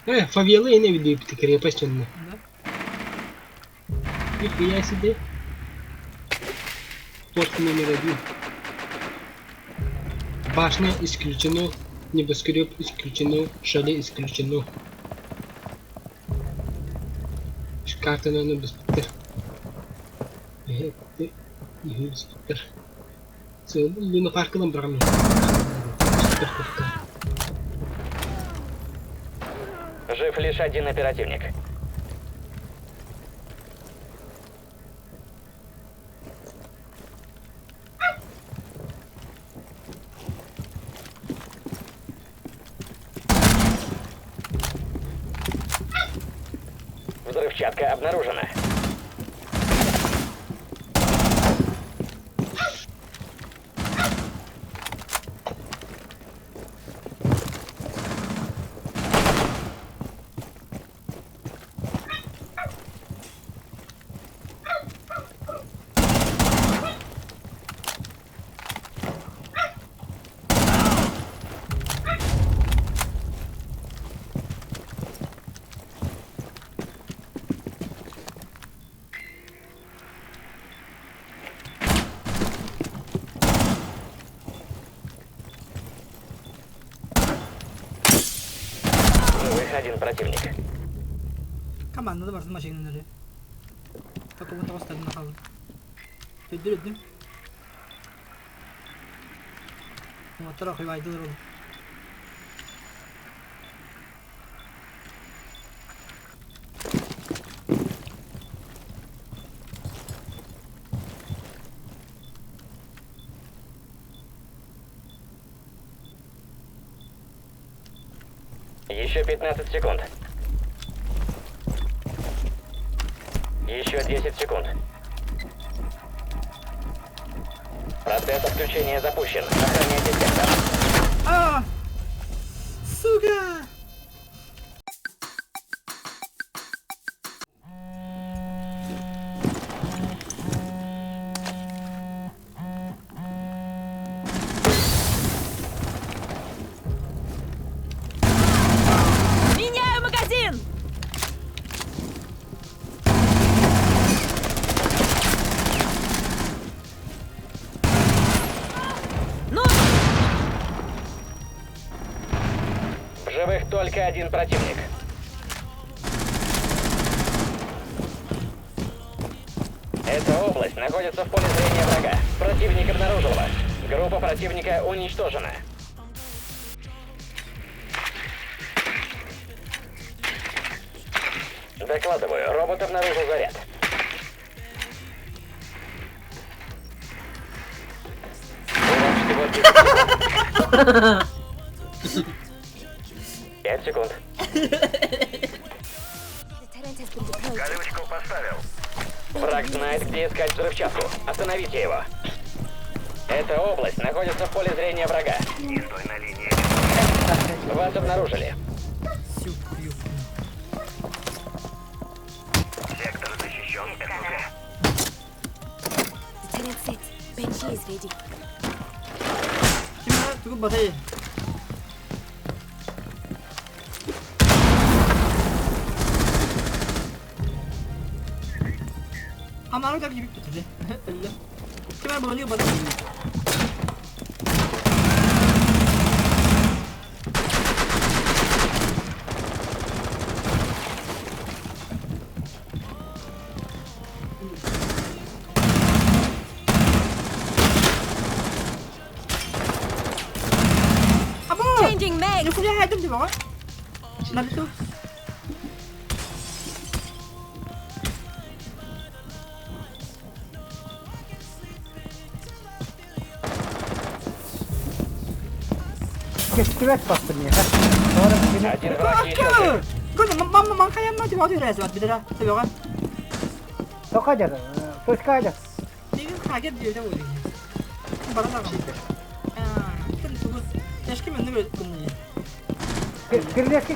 Фавелы я не виду, ты крепость он. Да? Нихуя себе. Порт номер 1. Башня исключено. Небоскреб исключено. Шале исключено. Карта на небоскреб. Небоскреб. Луна парка нам браме. Жив лишь один оперативник. Взрывчатка обнаружена. Живых один противник. Команда da varsın maşa günleri. Bak o tavas tadına kaldı. Öldürdüm. Ama tarafı vaydılar oğlum. Еще 15 секунд. Еще 10 секунд. Процесс отключения запущен. Охраняйте сектор. Aa! Suga! Меняю магазин! Ну, В живых только один противник. Эта область находится в поле зрения врага. Противник обнаружил вас. Группа противника уничтожена. Докладываю, робот обнаружил заряд. У вас всего 5 секунд. Колючку поставил. Враг знает, где искать взрывчатку. Остановите его. Эта область находится в поле зрения врага. Не стой на линии. Вас обнаружили. Сюк-ю. Сектор защищен. Lieutenant Sid, Benji is ready. Kim var? Tukup batayı. Ama orada bir gibi tutuldu. Öyle. Kim var bunu batayı? Changing mag! Nó cũng ra hai tấm thì bỏ. Làm đi tôi. Kestiret bastım ya. Sonra bir Один враг еще жив. Kau mang kaya mah tiba tiba rasa bidara. Tahu kan? tokajar. Terus kajar. Dia kaget dia tahu dia. Barang apa? Ah, kan tu. Eski mana ni bunyi? Grimleski.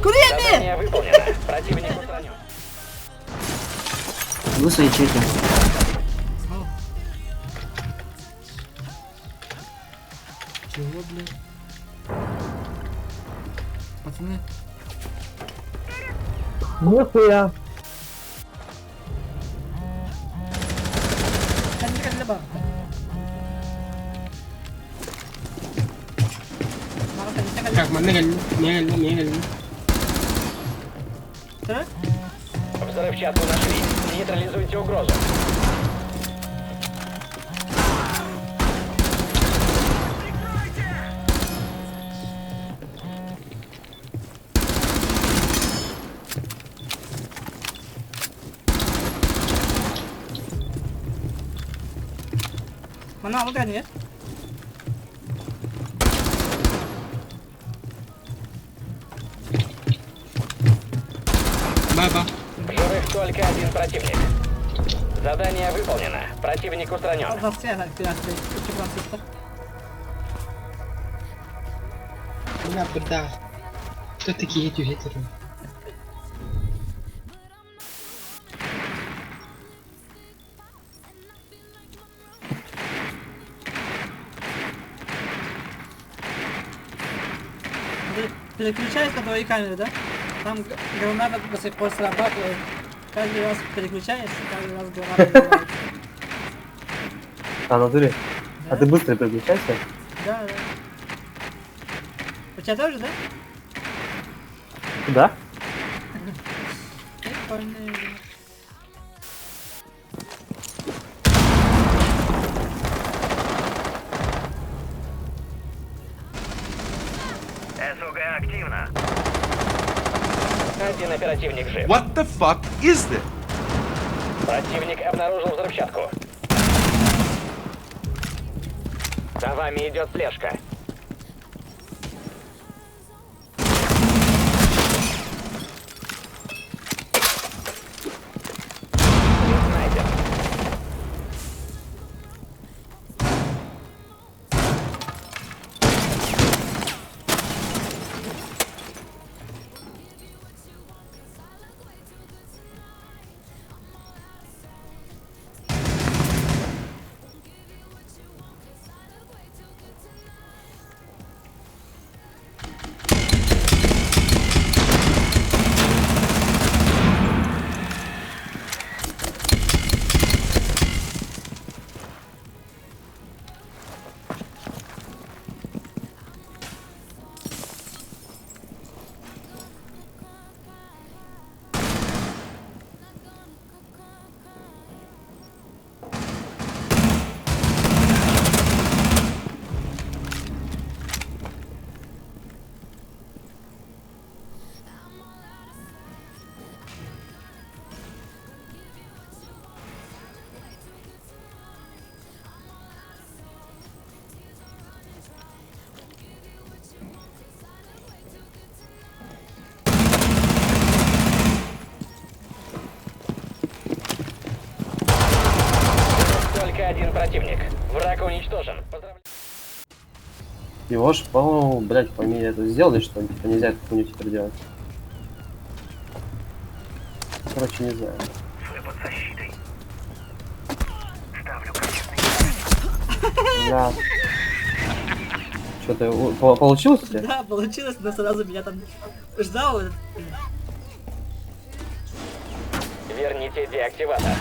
Kuruya ni. Задание выполнено. Противник устранен. Лысые чеки. блин. Пацаны. Нихуя. Kan dia bang. Maka tadi saya Так, мене. Terus? Взрывчатку нашли. Нейтрализуйте угрозу. Mana kamu kan ya? Баба. Живых только один противник. Задание выполнено. Противник устранен. Allah saya nak kelas tu. Cuba kita. Вона беда. Хто такі гетю-гетери? Переключаешь на твои камеры, да? Там граната до сих пор срабатывает. Каждый раз переключаешь, каждый раз граната взрывается. А, натуре? Да? А ты быстро переключайся? Да, да. У тебя тоже, да? Куда? Прикольно. СУГ активно. Один оперативник жив. What the fuck is this? Противник обнаружил взрывчатку. За вами идет слежка. Найден. Только один противник. Враг уничтожен. Поздравляю. Его ж, по-моему, блядь, по мне это сделали, что типа нельзя эту хуйню теперь делать. Короче, не знаю. Вы под защитой. Ставлю Да. Что-то получилось у тебя? Да, получилось, но сразу меня там ждал. Верните деактиватор.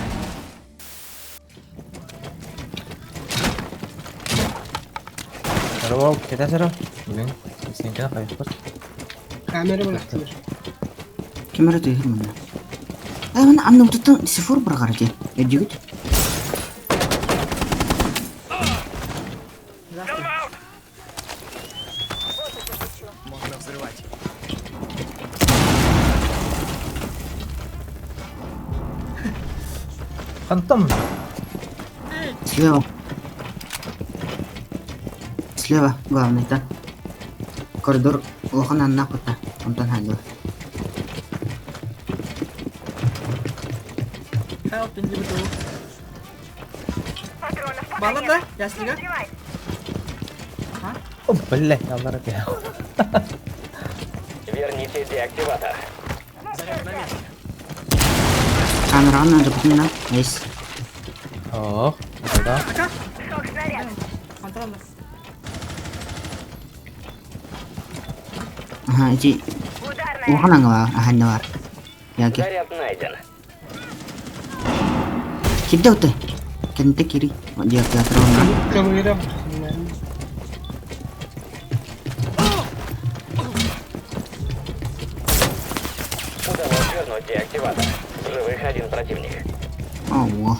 Pero ¿qué te haces? Bien, sin que nada, después. Камера быraktır. Камера ты mana? Mana amna бутуттан сифур бір қарады. Жігіт. Фантом! Слева. Слева, главный, да. Коридор лохана нахута. Онтан хаджу. Help, ini betul. Malam dah, ya sih О, блядь, надо ракет. Верните деактиватор. Камера надо бутына. Есть. О, это да. Kontrol mas. Aha, içi. Ulan var, ahanda var. Ya ki. Заряд найден. Kidda udah. Kente kiri. Dia ke terowongan. Kamera bak. Удалось вернуть деактиватор. В живых один противник. Allah.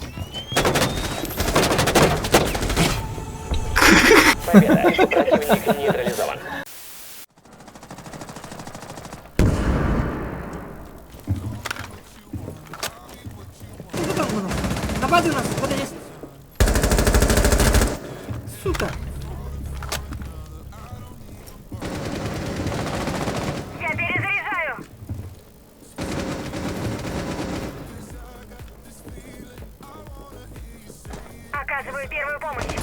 Победа. Противник нейтрализован. Что там у нас? На базе у нас кто-то есть. Сука. Я перезаряжаю. Оказываю первую помощь.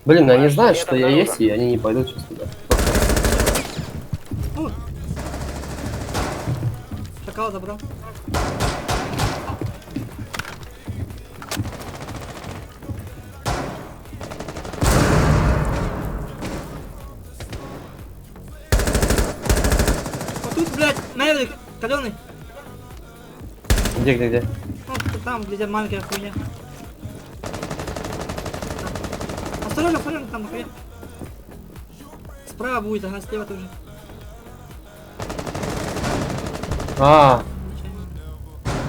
Блин, они знают, что я есть, и они не пойдут сейчас туда. Шакал забрал. Вот тут, блядь, Мэврик, каленый. Где? Вот там, где маленькая хуйня. Осторожно, там нахуя. Справа будет, ага, слева тоже.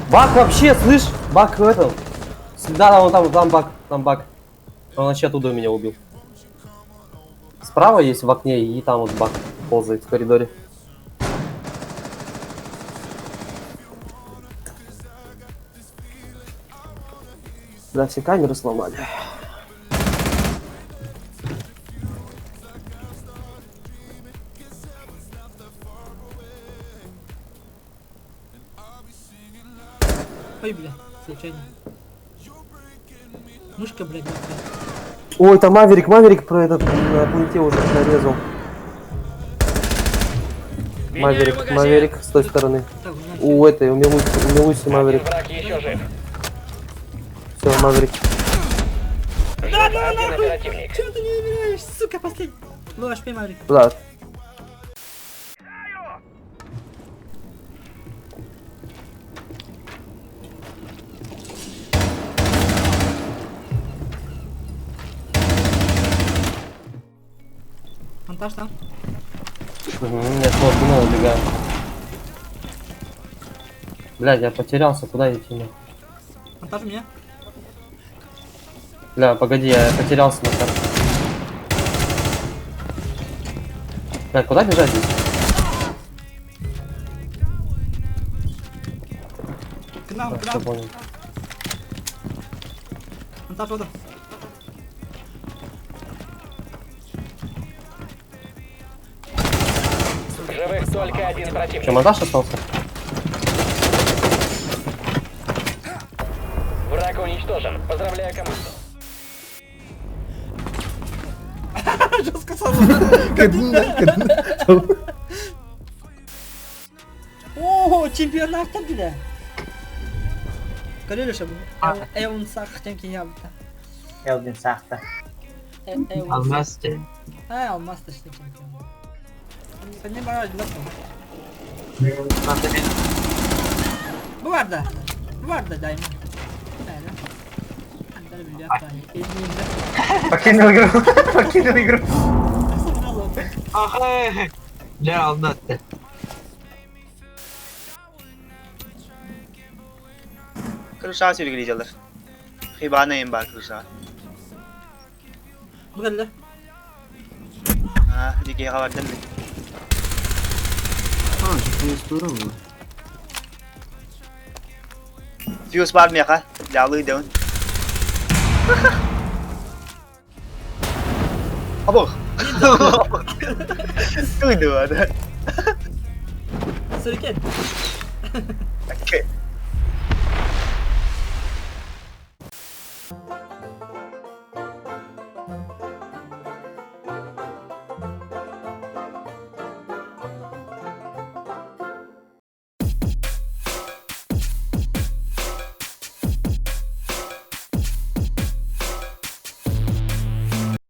Бак вообще, слышь? Бак в этом. Да, там бак, Он вообще оттуда меня убил. Справа есть в окне, и там вот бак ползает в коридоре. Да, все камеры сломали. Ой, бля, случайно. Мышка, блядь, мертвая. Ой, там Маверик про этот на пункте уже нарезал. Маверик с той стороны. Так, значит, У этой, у Милуси Маверик. Один враг еще жив. Все, Маверик. Жив один оперативник. чего ты не умираешь, сука, последний. Ну, аж Маврик. Да. Монтаж там. Нет, вот, ну, убегаю. Блядь, я потерялся, куда идти? Ну? Монтаж у меня. Бля, погоди, я потерялся на карте. Бля, куда бежать здесь? К нам, к Все нам. понял. Монтаж вода. В живых только один Че, противник. монтаж остался? Враг уничтожен. Поздравляю команду. Жестко сразу. О, чемпионат там, бля. Görüyor bu. Eon sakten ki yaptı. Eldin sahte. Almazdı. Ha almazdı işte çempiyon. Sen ne bana nasıl? Bu vardı. Bu vardı daima. Öyle. Antalya bir yaptı. Elimde. Покинул игру. Покинул игру. Aha. Ne anlattı? Kırışağı sürgüleyiciler. Hibaneyim bak kırışağı. Bu geldi. Ha, dikey haber değil mi? Oh, saya seluruh. Fuse var mı ya? Yağlıyı dön. Abo. Tôi đùa thôi. Suriken. Ok.